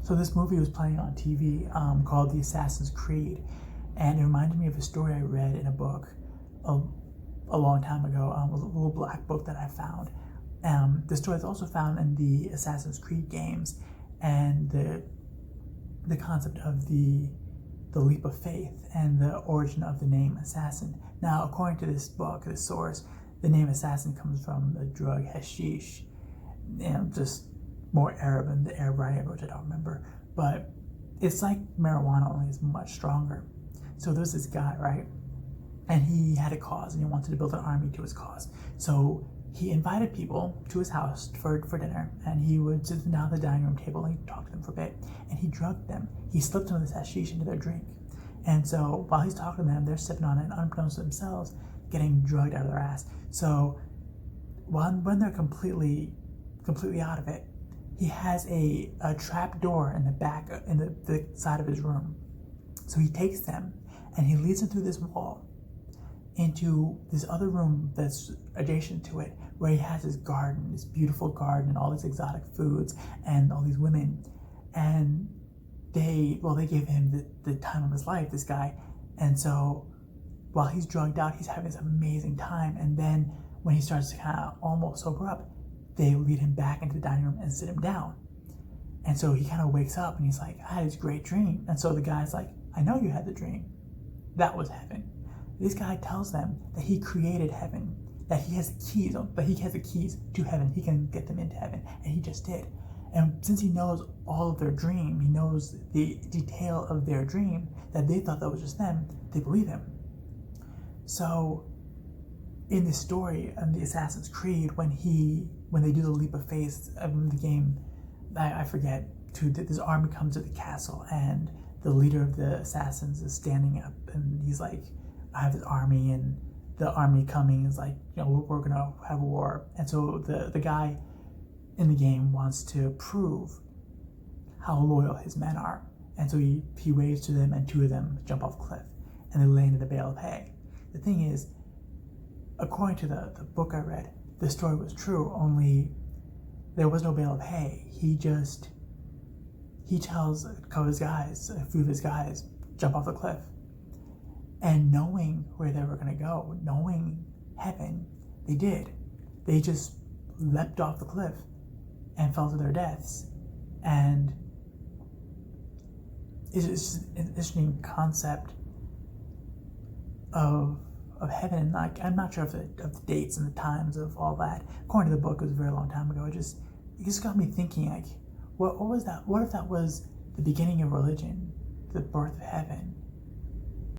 So this movie was playing on TV called The Assassin's Creed, and it reminded me of a story I read in a book a long time ago, a little black book that I found. The story is also found in the Assassin's Creed games, and the concept of the leap of faith and the origin of the name assassin. Now, according to this book, this source, the name assassin comes from the drug hashish, and just more Arab than the Arab writing, which I don't remember, but it's like marijuana, only it's much stronger. So there's this guy, right? And he had a cause, and he wanted to build an army to his cause. So he invited people to his house for dinner, and he would sit them down at the dining room table and he'd talk to them for a bit, and he drugged them. He slipped some of this hashish into their drink. And so while he's talking to them, they're sipping on it, and unbeknownst to themselves, getting drugged out of their ass. So when they're completely out of it, he has a trap door in the back, in the side of his room. So he takes them and he leads them through this wall into this other room that's adjacent to it, where he has his garden, this beautiful garden, and all these exotic foods and all these women. And they gave him the time of his life, this guy. And so while he's drugged out, he's having this amazing time. And then when he starts to kind of almost sober up, they lead him back into the dining room and sit him down. And so he kind of wakes up and he's like, I had this great dream. And so the guy's like, I know you had the dream. That was heaven. This guy tells them that he created heaven, that he has the keys to heaven. He can get them into heaven, and he just did. And since he knows all of their dream, he knows the detail of their dream, that they thought that was just them, they believe him. So in this story, in the Assassin's Creed, when they do the leap of faith of the game, I forget, this army comes to the castle, and the leader of the assassins is standing up, and he's like, I have this army, and the army coming is like, we're gonna have a war. And so the guy in the game wants to prove how loyal his men are. And so he waves to them, and two of them jump off a cliff, and they land in a bale of hay. The thing is, according to the book I read, the story was true, only there was no bale of hay. He tells a few of his guys, jump off the cliff. And knowing where they were going to go, knowing heaven, they did. They just leapt off the cliff and fell to their deaths. And it's just an interesting concept of heaven. Like, I'm not sure of the dates and the times of all that. According to the book, it was a very long time ago. It just got me thinking, like, what was that? What if that was the beginning of religion, the birth of heaven?